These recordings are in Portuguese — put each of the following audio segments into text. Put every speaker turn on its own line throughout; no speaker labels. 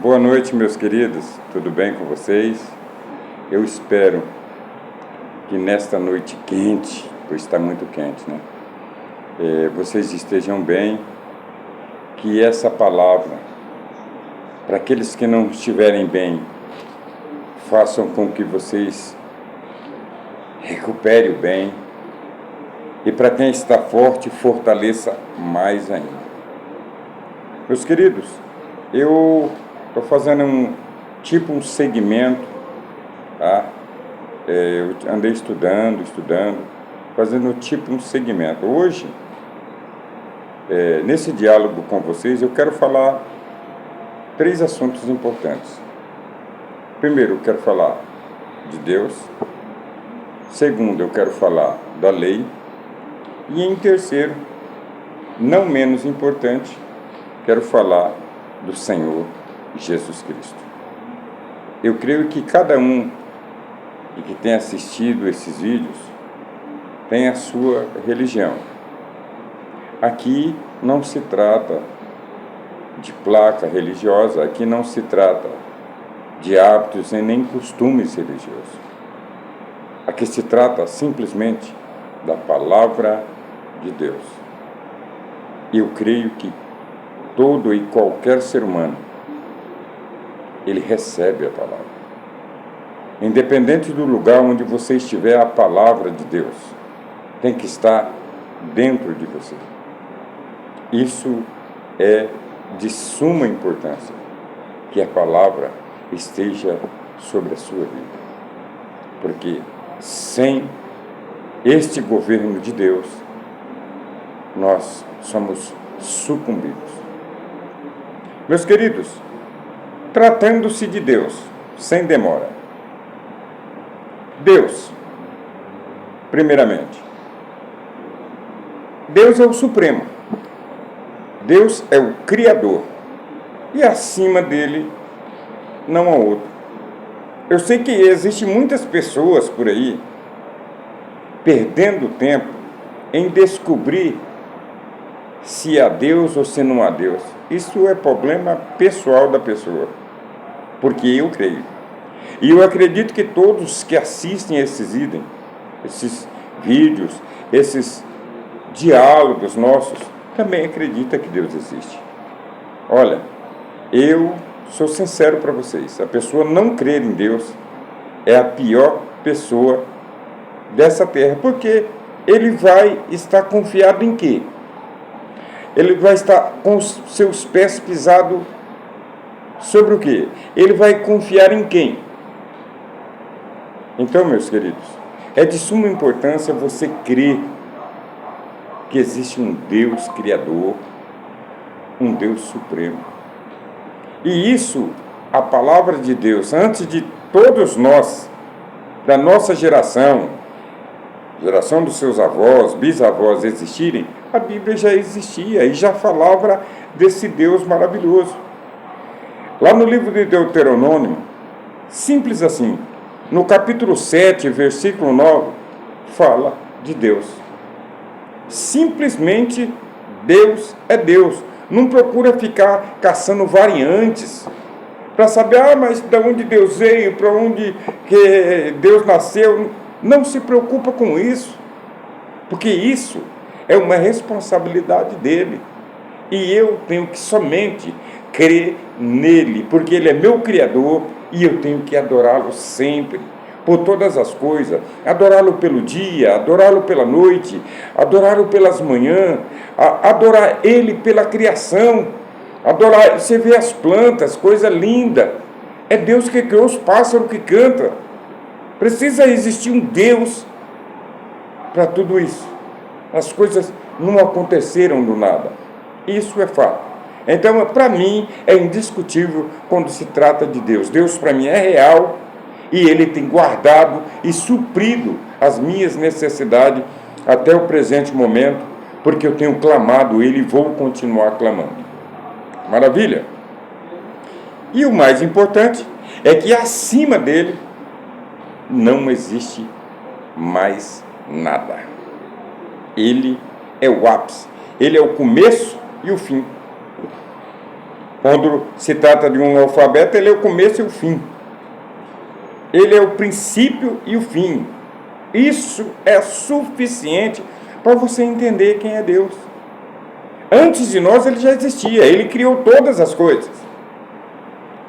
Boa noite, meus queridos. Tudo bem com vocês? Eu espero que nesta noite quente, pois está muito quente, né? Vocês estejam bem, que essa palavra, para aqueles que não estiverem bem, façam com que vocês recuperem o bem, e para quem está forte, fortaleça mais ainda. Meus queridos, eu estou fazendo um segmento, tá? Eu andei estudando, fazendo um segmento. Hoje, nesse diálogo com vocês, eu quero falar 3 assuntos importantes. Primeiro, eu quero falar de Deus. Segundo, eu quero falar da lei. E em terceiro, não menos importante, quero falar do Senhor Jesus Cristo. Eu creio que cada um que tem assistido esses vídeos tem a sua religião. Aqui não se trata de placa religiosa, aqui não se trata de hábitos e nem costumes religiosos. Aqui se trata simplesmente da palavra de Deus. Eu creio que todo e qualquer ser humano, ele recebe a palavra. Independente do lugar onde você estiver, a palavra de Deus tem que estar dentro de você. Isso é de suma importância, que a palavra esteja sobre a sua vida. Porque sem este governo de Deus, nós somos sucumbidos. Meus queridos, tratando-se de Deus, sem demora. Deus, primeiramente. Deus é o Supremo. Deus é o Criador. E acima dele, não há outro. Eu sei que existem muitas pessoas por aí perdendo tempo em descobrir se há Deus ou se não há Deus. Isso é problema pessoal da pessoa, porque eu creio. E eu acredito que todos que assistem esses vídeos, esses diálogos nossos, também acreditam que Deus existe. Olha, eu sou sincero para vocês, a pessoa não crer em Deus é a pior pessoa dessa terra, porque ele vai estar confiado em quê? Ele vai estar com os seus pés pisados sobre o quê? Ele vai confiar em quem? Então, meus queridos, é de suma importância você crer que existe um Deus Criador, um Deus Supremo. E isso, a palavra de Deus, antes de todos nós, da nossa geração dos seus avós, bisavós existirem, a Bíblia já existia e já falava desse Deus maravilhoso. Lá no livro de Deuteronômio, simples assim, no capítulo 7, versículo 9, fala de Deus. Simplesmente Deus é Deus. Não procura ficar caçando variantes para saber, mas de onde Deus veio, para onde que Deus nasceu. Não se preocupa com isso, porque isso é uma responsabilidade dele. E eu tenho que somente crer nele, porque ele é meu Criador e eu tenho que adorá-lo sempre, por todas as coisas. Adorá-lo pelo dia, adorá-lo pela noite, adorá-lo pelas manhãs, adorar ele pela criação. Adorar, você vê as plantas, coisa linda. É Deus que criou os pássaros que cantam. Precisa existir um Deus para tudo isso. As coisas não aconteceram do nada. Isso é fato. Então, para mim, é indiscutível quando se trata de Deus. Deus, para mim, é real e Ele tem guardado e suprido as minhas necessidades até o presente momento, porque eu tenho clamado Ele e vou continuar clamando. Maravilha? E o mais importante é que acima dele não existe mais nada. Ele é o ápice, ele é o começo e o fim. Quando se trata de um alfabeto, ele é o começo e o fim. Ele é o princípio e o fim. Isso é suficiente para você entender quem é Deus. Antes de nós, ele já existia. Ele criou todas as coisas.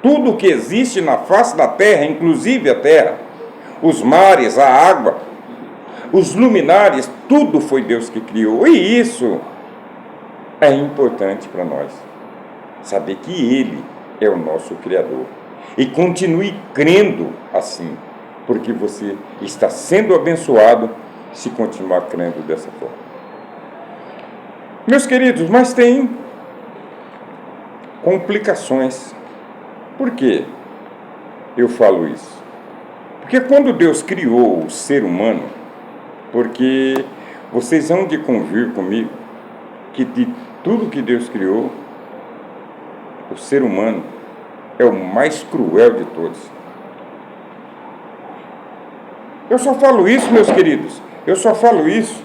Tudo que existe na face da terra, inclusive a terra, os mares, a água, os luminares, tudo foi Deus que criou. E isso é importante para nós. Saber que Ele é o nosso Criador. E continue crendo assim, porque você está sendo abençoado se continuar crendo dessa forma. Meus queridos, mas tem complicações. Por quê eu falo isso? Porque quando Deus criou o ser humano, porque vocês hão de convir comigo, que de tudo que Deus criou, o ser humano é o mais cruel de todos. Eu só falo isso, meus queridos, eu só falo isso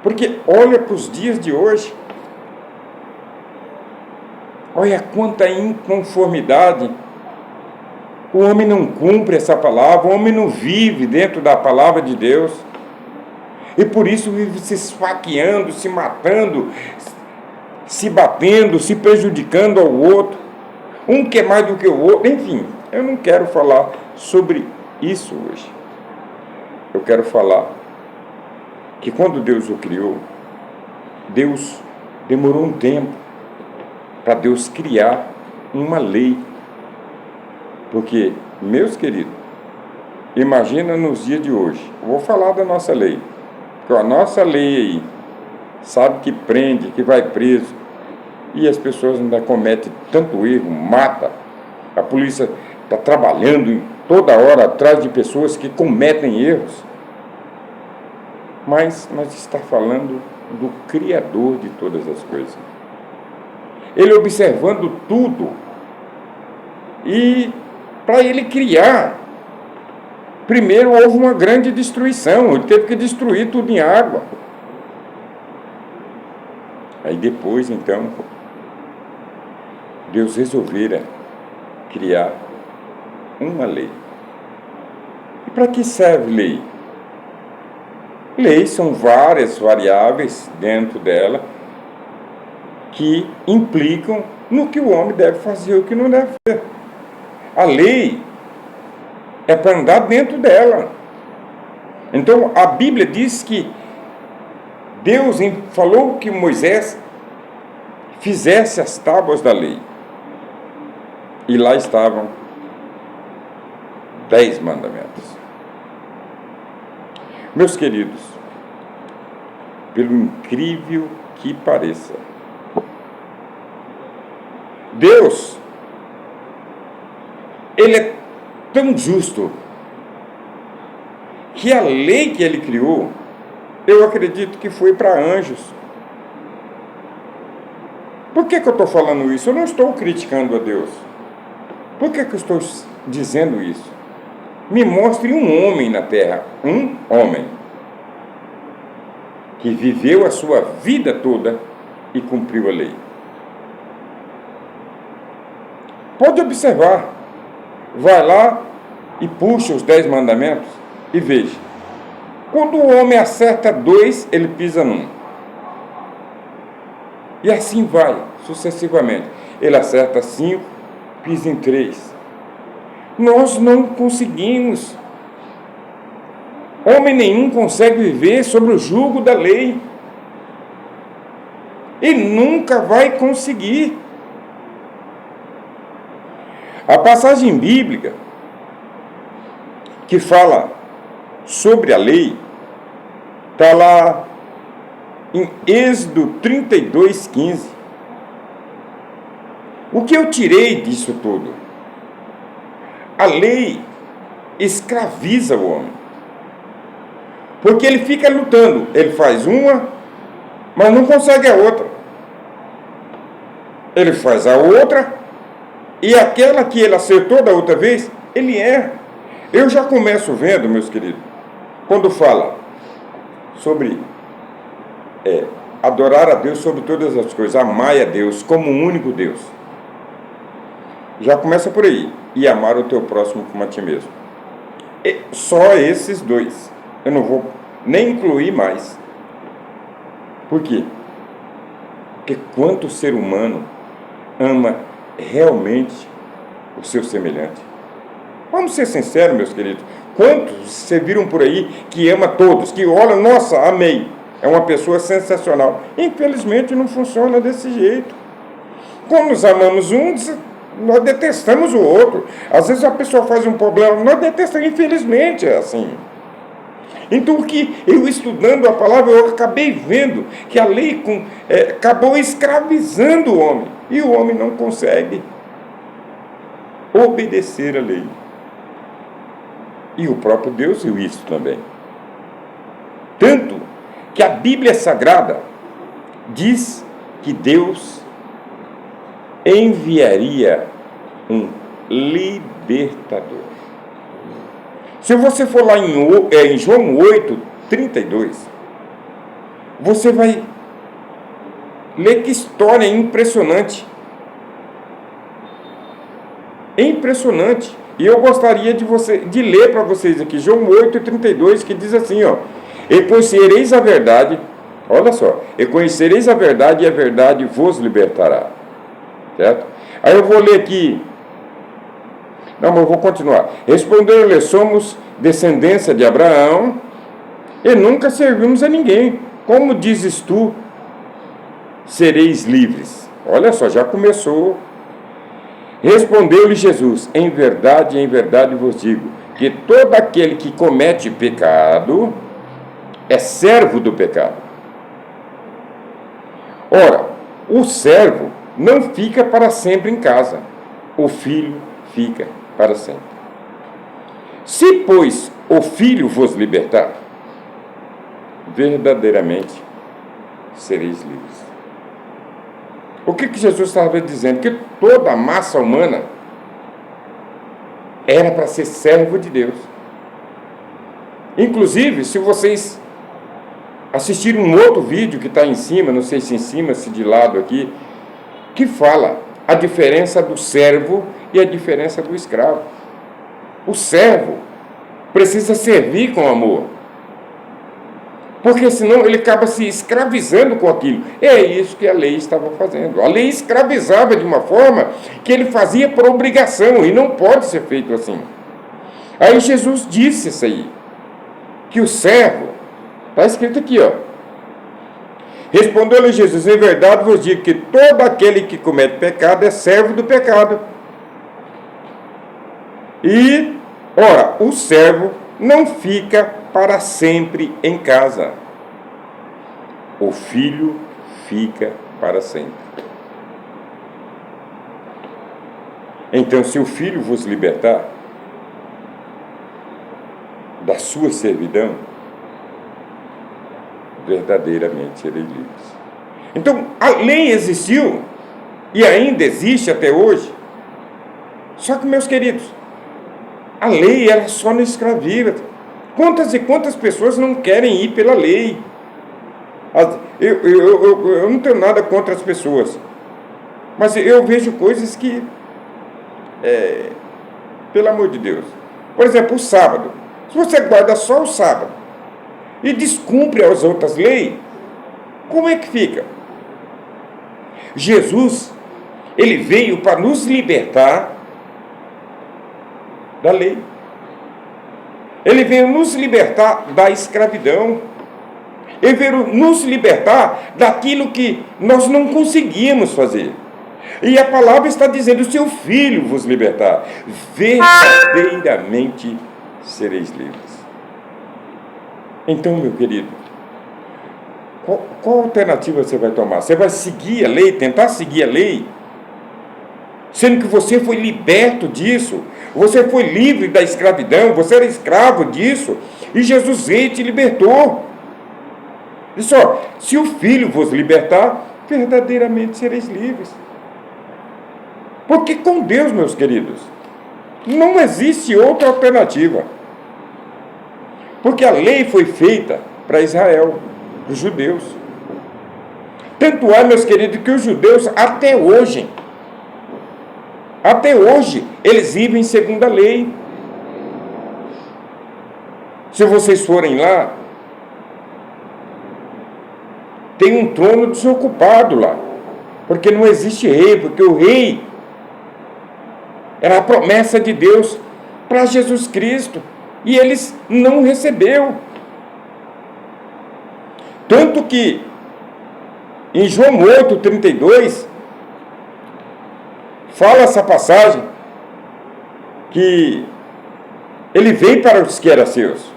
porque olha para os dias de hoje. Olha quanta inconformidade. O homem não cumpre essa palavra, o homem não vive dentro da palavra de Deus. E por isso vive se esfaqueando, se matando, se batendo, se prejudicando ao outro. Um quer mais do que o outro. Enfim, eu não quero falar sobre isso hoje. Eu quero falar que quando Deus o criou, Deus demorou um tempo para Deus criar uma lei. Porque, meus queridos, imagina nos dias de hoje, eu vou falar da nossa lei, porque a nossa lei aí, sabe que prende, que vai preso, e as pessoas ainda cometem tanto erro, mata. A polícia está trabalhando toda hora atrás de pessoas que cometem erros. Mas nós estamos falando do Criador de todas as coisas. Ele observando tudo. E para ele criar, primeiro houve uma grande destruição. Ele teve que destruir tudo em água. Aí depois, então, Deus resolvera criar uma lei. E para que serve lei? Leis são várias variáveis dentro dela que implicam no que o homem deve fazer e o que não deve fazer. A lei é para andar dentro dela. Então, a Bíblia diz que Deus falou que Moisés fizesse as tábuas da lei. E lá estavam 10 mandamentos. Meus queridos, pelo incrível que pareça, Deus, Ele é tão justo que a lei que Ele criou, eu acredito que foi para anjos. Por que eu estou falando isso? Eu não estou criticando a Deus. Por que eu estou dizendo isso? Me mostre um homem na terra, um homem, que viveu a sua vida toda e cumpriu a lei. Pode observar. Vai lá e puxa os 10 mandamentos e veja. Quando o homem acerta 2, ele pisa num. E assim vai, sucessivamente. Ele acerta 5, pisa em 3. Nós não conseguimos. Homem nenhum consegue viver sobre o jugo da lei. E nunca vai conseguir. A passagem bíblica que fala sobre a lei está lá em Êxodo 32:15. O que eu tirei disso tudo? A lei escraviza o homem. Porque ele fica lutando. Ele faz uma, mas não consegue a outra. Ele faz a outra, e aquela que ele acertou da outra vez, ele erra. Eu já começo vendo, meus queridos, quando fala sobre adorar a Deus sobre todas as coisas, amar a Deus como o único Deus. Já começa por aí. E amar o teu próximo como a ti mesmo. Só esses dois. Eu não vou nem incluir mais. Por quê? Porque quanto ser humano ama realmente o seu semelhante? Vamos ser sinceros, meus queridos. Quantos vocês viram por aí que ama todos, que olha, nossa, amei, é uma pessoa sensacional. Infelizmente não funciona desse jeito. Quando nós amamos um, nós detestamos o outro. Às vezes a pessoa faz um problema, nós detestamos, infelizmente é assim. Então, o que eu estudando a palavra, eu acabei vendo que a lei acabou escravizando o homem. E o homem não consegue obedecer a lei. E o próprio Deus viu isso também. Tanto que a Bíblia Sagrada diz que Deus enviaria um libertador. Se você for lá em João 8:32, você vai ler que história impressionante. É impressionante. E eu gostaria de ler para vocês aqui, João 8:32, que diz assim, ó: e conhecereis a verdade, olha só, e conhecereis a verdade, e a verdade vos libertará. Certo? Aí eu vou ler aqui. Não, mas eu vou continuar. Respondeu-lhe: somos descendência de Abraão e nunca servimos a ninguém. Como dizes tu, sereis livres? Olha só, já começou. Respondeu-lhe Jesus: em verdade vos digo, que todo aquele que comete pecado é servo do pecado. Ora, o servo não fica para sempre em casa, o filho fica para sempre. Se, pois, o filho vos libertar, verdadeiramente sereis livres. O que Jesus estava dizendo? Que toda a massa humana era para ser servo de Deus. Inclusive, se vocês assistirem um outro vídeo que está em cima, não sei se em cima, se de lado aqui, que fala a diferença do servo e a diferença do escravo. O servo precisa servir com amor, porque senão ele acaba se escravizando com aquilo. É isso que a lei estava fazendo. A lei escravizava de uma forma que ele fazia por obrigação, e não pode ser feito assim. Aí Jesus disse isso aí, que o servo, está escrito aqui, ó. Respondeu-lhe Jesus: em verdade vos digo que todo aquele que comete pecado é servo do pecado. E, ora, o servo não fica para sempre em casa. O filho fica para sempre. Então, se o filho vos libertar da sua servidão, verdadeiramente sereis livres. Então, a lei existiu e ainda existe até hoje. Só que, meus queridos, a lei era só no escraviza. Quantas e quantas pessoas não querem ir pela lei? Eu não tenho nada contra as pessoas, mas eu vejo coisas que, pelo amor de Deus, por exemplo, o sábado. Se você guarda só o sábado e descumpre as outras leis, como é que fica? Jesus, ele veio para nos libertar da lei. Ele veio nos libertar da escravidão. Ele veio nos libertar daquilo que nós não conseguíamos fazer. E a palavra está dizendo: o seu filho vos libertar, verdadeiramente sereis livres. Então, meu querido, qual alternativa você vai tomar? Você vai seguir a lei, tentar seguir a lei, sendo que você foi liberto disso, você foi livre da escravidão, você era escravo disso, e Jesus veio e te libertou. E só, se o Filho vos libertar, verdadeiramente sereis livres. Porque com Deus, meus queridos, não existe outra alternativa. Porque a lei foi feita para Israel, para os judeus. Tanto é, meus queridos, que os judeus até hoje Até hoje, eles vivem segundo a lei. Se vocês forem lá, tem um trono desocupado lá, porque não existe rei, porque o rei era a promessa de Deus para Jesus Cristo, e eles não recebeu. Tanto que em João 8:32 fala essa passagem que ele veio para os que eram seus.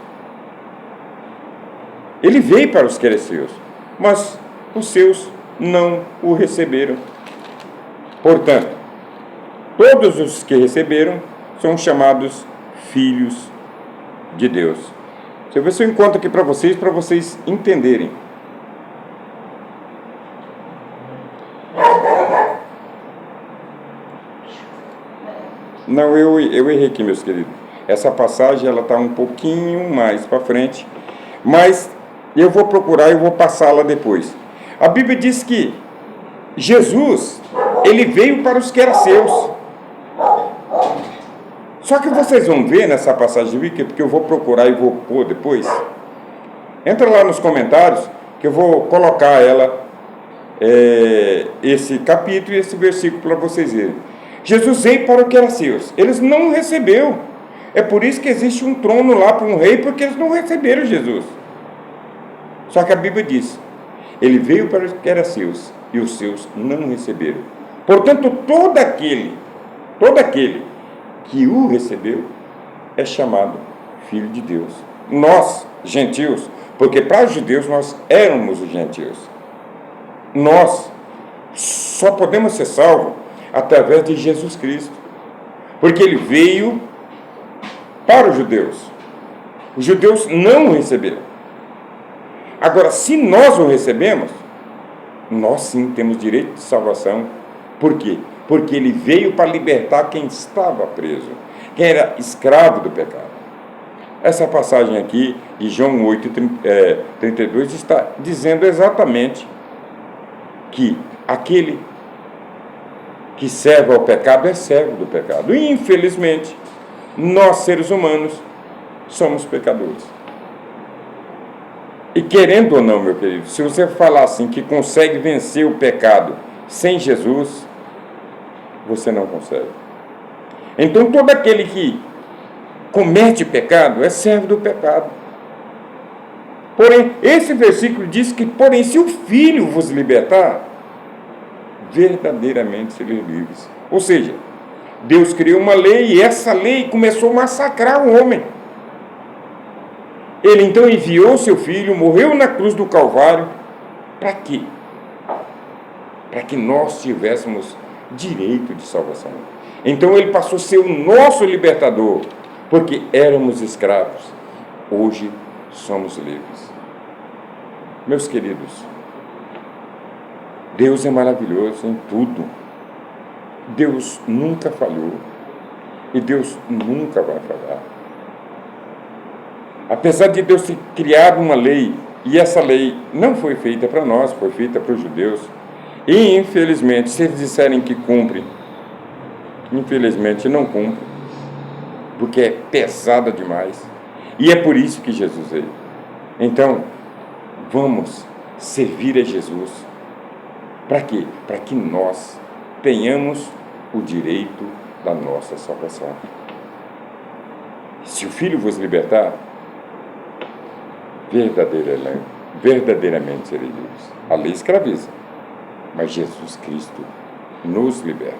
Ele veio para os que eram seus, mas os seus não o receberam. Portanto, todos os que receberam são chamados filhos de Deus. Deixa eu ver se eu encontro aqui para vocês entenderem. Não, eu errei aqui, meus queridos. Essa passagem ela está um pouquinho mais para frente, mas eu vou procurar e vou passá-la depois. A Bíblia diz que Jesus, ele veio para os que eram seus. Só que vocês vão ver nessa passagem bíblica, porque eu vou procurar e vou pôr depois. Entra lá nos comentários, que eu vou colocar ela, esse capítulo e esse versículo para vocês verem. Jesus veio para o que era seus. Eles não receberam. É por isso que existe um trono lá para um rei, porque eles não receberam Jesus. Só que a Bíblia diz, ele veio para o que era seus, e os seus não receberam. Portanto, todo aquele que o recebeu é chamado filho de Deus. Nós, gentios, porque para os judeus nós éramos os gentios. Nós só podemos ser salvos através de Jesus Cristo, porque ele veio para os judeus. Os judeus não o receberam. Agora, se nós o recebemos, nós sim temos direito de salvação. Por quê? Porque ele veio para libertar quem estava preso, quem era escravo do pecado. Essa passagem aqui, de João 8:32, está dizendo exatamente que aquele que serve ao pecado é servo do pecado. E, infelizmente, nós, seres humanos, somos pecadores. E querendo ou não, meu querido, se você falar assim que consegue vencer o pecado sem Jesus, você não consegue. Então, todo aquele que comete pecado é servo do pecado. Porém, esse versículo diz que, porém, se o Filho vos libertar, verdadeiramente sereis livres. Ou seja, Deus criou uma lei e essa lei começou a massacrar o homem. Ele então enviou seu Filho, morreu na cruz do Calvário, para quê? Para que nós tivéssemos direito de salvação. Então ele passou a ser o nosso libertador, porque éramos escravos, hoje somos livres. Meus queridos, Deus é maravilhoso em tudo. Deus nunca falhou e Deus nunca vai falhar. Apesar de Deus ter criado uma lei, e essa lei não foi feita para nós, foi feita para os judeus, e infelizmente, se eles disserem que cumprem, infelizmente não cumprem, porque é pesada demais, e é por isso que Jesus veio. Então, vamos servir a Jesus. Para quê? Para que nós tenhamos o direito da nossa salvação. Se o Filho vos libertar, verdadeiramente sereis livres. A lei escraviza, mas Jesus Cristo nos liberta.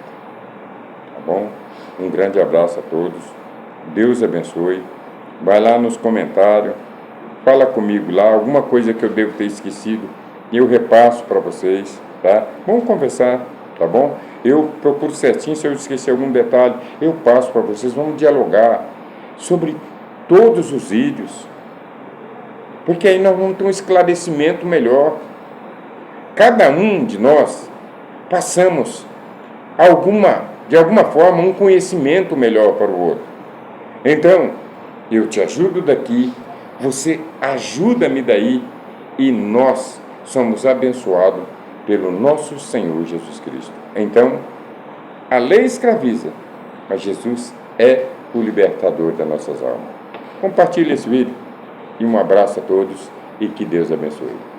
Tá bom? Um grande abraço a todos. Deus abençoe. Vai lá nos comentários, fala comigo lá, alguma coisa que eu devo ter esquecido, e eu repasso para vocês, tá? Vamos conversar, tá bom? Eu procuro certinho, se eu esquecer algum detalhe, eu passo para vocês, vamos dialogar sobre todos os vídeos, porque aí nós vamos ter um esclarecimento melhor. Cada um de nós passamos de alguma forma um conhecimento melhor para o outro. Então, eu te ajudo daqui, você ajuda-me daí, e nós somos abençoados pelo nosso Senhor Jesus Cristo. Então, a lei escraviza, mas Jesus é o libertador das nossas almas. Compartilhe esse vídeo e um abraço a todos e que Deus abençoe.